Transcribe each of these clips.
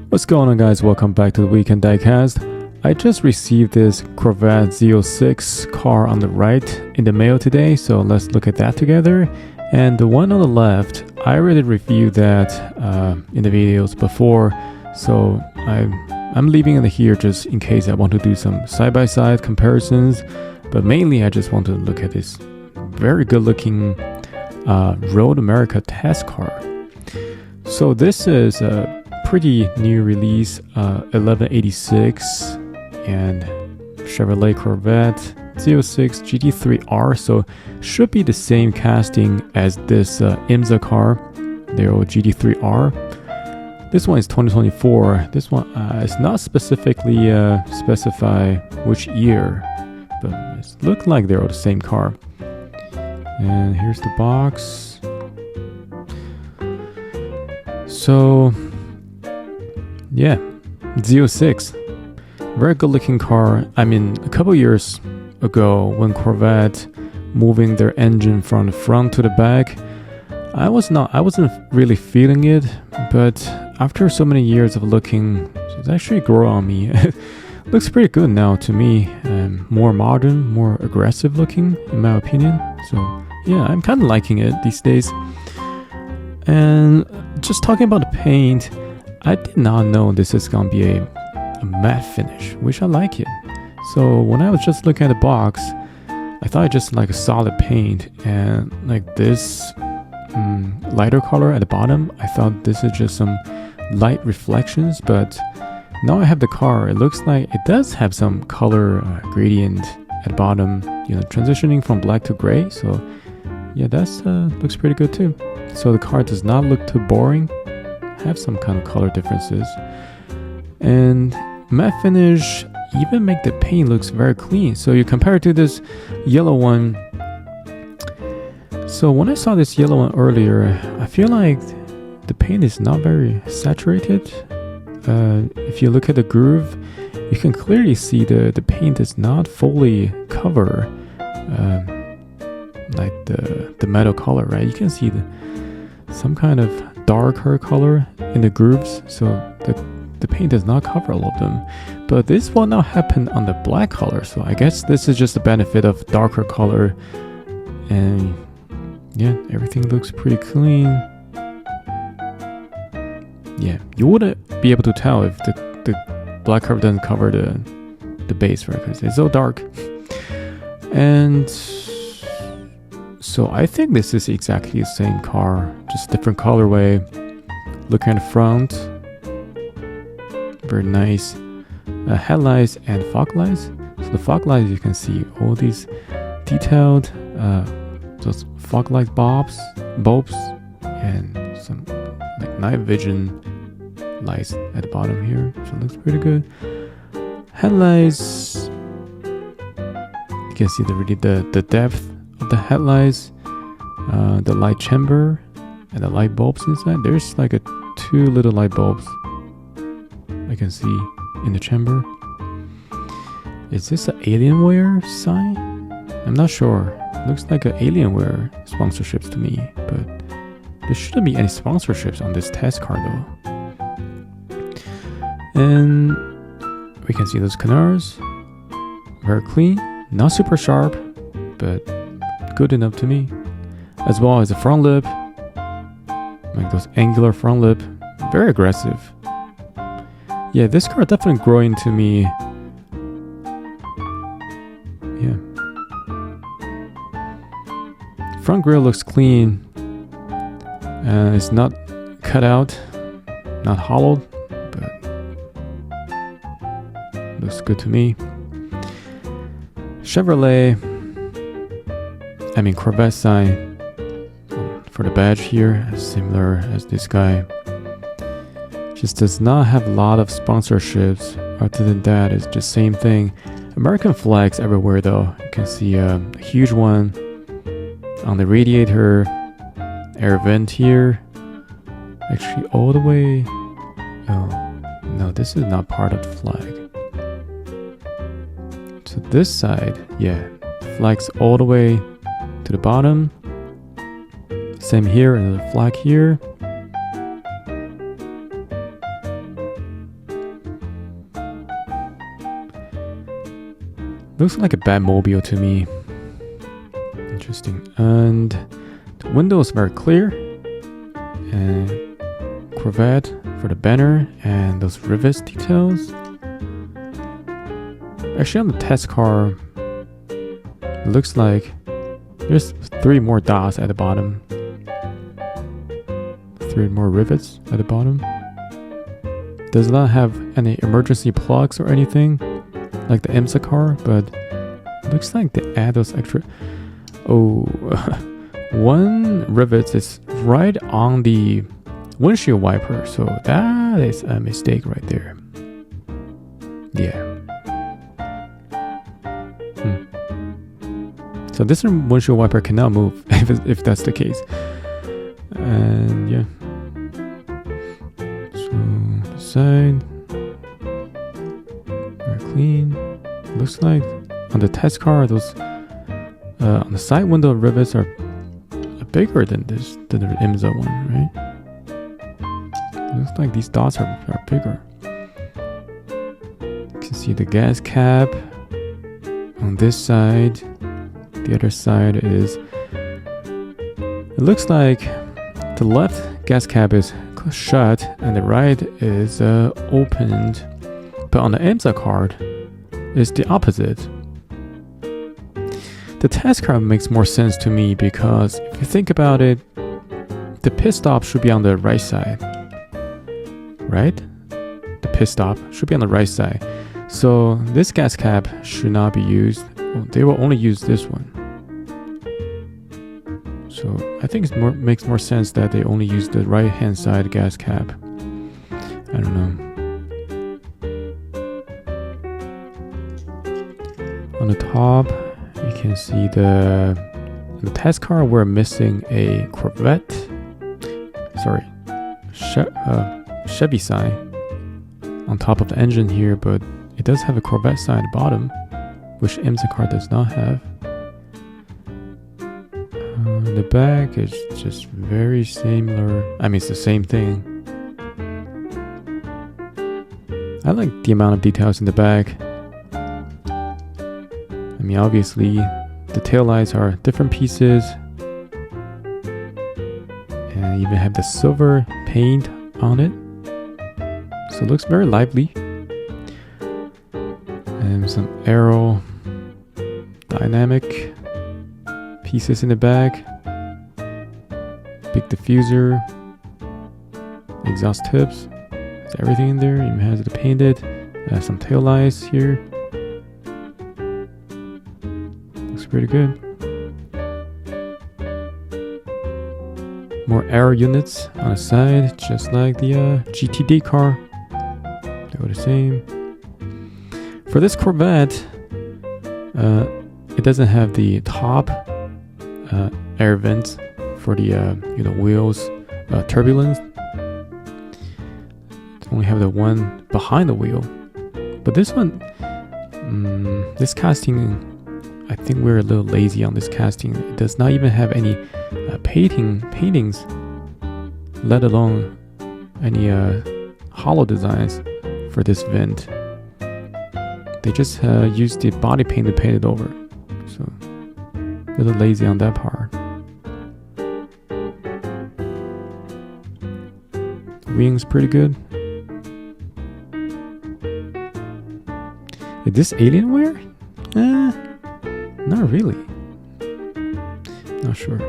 What's going on, guys? Welcome back to the Weekend Diecast. I just received this Corvette Z06 car on the right in the mail today, so let's look at that together. And the one on the left, I already reviewed that in the videos before, so I'm leaving it here just in case I want to do some side-by-side comparisons. But mainly I just want to look at this very good-looking Road America test car. So this is a pretty new release, 1186 and Chevrolet Corvette Z06 GT3.R, so should be the same casting as this IMSA car, the old GT3R. This one is 2024. This one is not specifically specify which year, but it looks like they're all the same car. And here's the box. So yeah, Z06, very good looking car. I mean, a couple years ago when Corvette moving their engine from the front to the back, I wasn't really feeling it, but after so many years of looking, it's actually grew on me. Looks pretty good now to me, more modern, more aggressive looking in my opinion. So yeah, I'm kind of liking it these days. And just talking about the paint, I did not know this is gonna be a matte finish, which I like it. So when I was just looking at the box, I thought it just like a solid paint, and like this lighter color at the bottom, I thought this is just some light reflections. But now I have the car, it looks like it does have some color gradient at the bottom, you know, transitioning from black to gray. So yeah, that's looks pretty good too. So the car does not look too boring, have some kind of color differences, and matte finish even make the paint looks very clean. So you compare it to this yellow one. So when I saw this yellow one earlier, I feel like the paint is not very saturated. If you look at the groove, you can clearly see the paint does not fully cover like the metal color, right? You can see some kind of darker color in the grooves, so the paint does not cover all of them. But this will not happen on the black color, so I guess this is just the benefit of darker color. And yeah, everything looks pretty clean. Yeah, you wouldn't be able to tell if the black color doesn't cover the base, right? Because it's so dark. And so I think this is exactly the same car, just different colorway. Looking at the front, very nice headlights and fog lights. So the fog lights, you can see all these detailed those fog light bulbs, and some like night vision lights at the bottom here. So it looks pretty good. Headlights, you can see the depth of the headlights, the light chamber, and the light bulbs inside. There's like two little light bulbs I can see in the chamber. Is this an Alienware sign? I'm not sure. Looks like an Alienware sponsorships to me, but there shouldn't be any sponsorships on this test car though. And we can see those canards, very clean, not super sharp, but good enough to me. As well as the front lip, like those angular front lip, very aggressive. Yeah, this car definitely growing to me. Yeah. Front grille looks clean. It's not cut out, not hollowed, but looks good to me. Chevrolet, I mean Corvette sign for the badge here, similar as this guy. Just does not have a lot of sponsorships. Other than that, it's just same thing. American flags everywhere though. You can see a huge one on the radiator, air vent here. Actually all the way, oh no, this is not part of the flag. So this side, yeah, the flag's all the way to the bottom. Same here, another flag here. Looks like a Batmobile to me. Interesting. And the windows very clear. And Corvette for the banner and those rivets details. Actually, on the test car, it looks like there's 3 more dots at the bottom. 3 more rivets at the bottom. Does not have any emergency plugs or anything like the IMSA car, but looks like they add those extra. Oh, one rivet is right on the windshield wiper, so that is a mistake right there. Yeah. So this windshield wiper cannot move if that's the case. And yeah. So the side, very clean. Looks like on the test car, those on the side window rivets are bigger than the IMSA one, right? Looks like these dots are bigger. You can see the gas cap on this side. The other side is, it looks like the left gas cap is shut and the right is opened, but on the IMSA card it's the opposite. The test car makes more sense to me because if you think about it, the pit stop should be on the right side, right? The pit stop should be on the right side. So this gas cap should not be used. Well, they will only use this one. So I think it makes more sense that they only use the right hand side gas cap. I don't know. On the top, you can see the test car we're missing a Corvette. Sorry, Chevy sign on top of the engine here, but it does have a Corvette sign at the bottom, which IMSA car does not have. The back is just very similar. I mean, it's the same thing. I like the amount of details in the back. I mean, obviously, the taillights are different pieces. And even have the silver paint on it. So it looks very lively. And some aerodynamic pieces in the back. Big diffuser, exhaust tips, there's everything in there. Even has it painted. Some tail lights here. Looks pretty good. More aero units on the side, just like the GTD car. They were the same. For this Corvette, it doesn't have the top air vents for the wheels turbulence. Only have the one behind the wheel, but this one, this casting, I think we're a little lazy on this casting. It does not even have any paintings, let alone any hollow designs for this vent. They just use the body paint to paint it over, so a little lazy on that part. Wings pretty good. Is this Alienware? Not really. Not sure.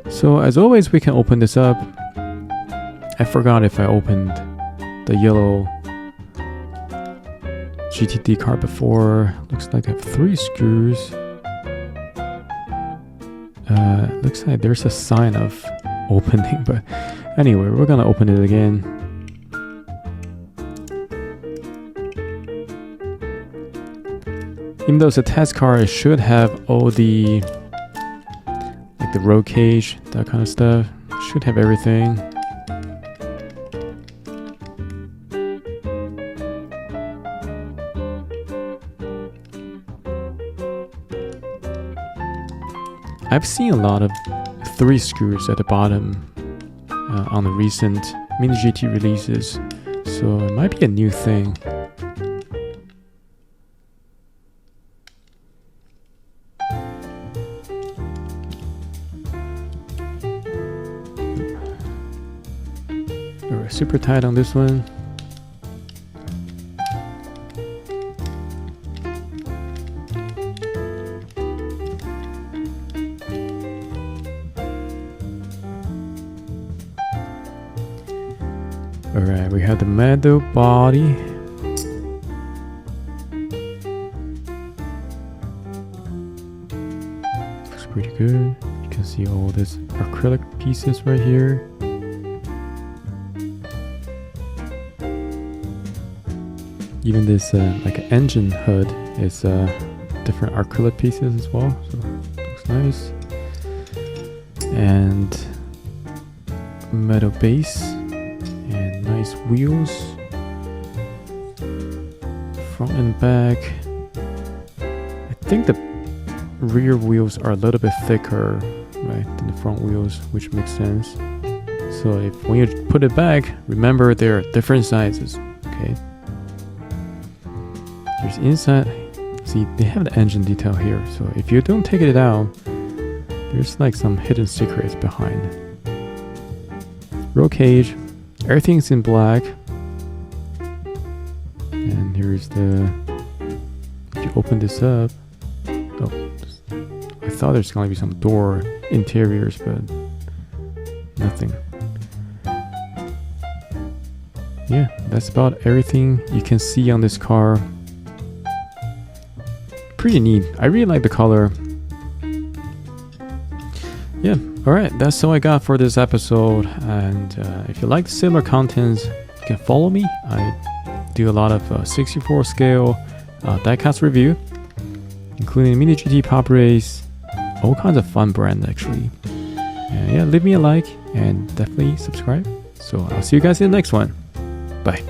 So as always, we can open this up. I forgot if I opened the yellow GTD car before. Looks like I have 3 screws. Looks like there's a sign of opening, but anyway, we're gonna open it again. Even though it's a test car, it should have all the, like the roll cage, that kind of stuff. Should have everything. I've seen a lot of 3 screws at the bottom on the recent Mini GT releases, so it might be a new thing. We're super tight on this one. Alright, we have the metal body. Looks pretty good. You can see all these acrylic pieces right here. Even this like engine hood is different acrylic pieces as well, so looks nice. And metal base and nice wheels, front and back. I think the rear wheels are a little bit thicker, right, than the front wheels, which makes sense. So if when you put it back, remember they're different sizes. Okay. Here's inside. See, they have the engine detail here. So if you don't take it out, there's like some hidden secrets behind. Roll cage. Everything's in black. And here's the. If you open this up, oh, I thought there's gonna be some door interiors, but nothing. Yeah, that's about everything you can see on this car. Pretty neat. I really like the color. Yeah, alright, that's all I got for this episode. And if you like similar contents, you can follow me. I do a lot of 64 scale diecast review, including Mini GT Pop Race, all kinds of fun brands actually. And yeah, leave me a like and definitely subscribe. So I'll see you guys in the next one. Bye.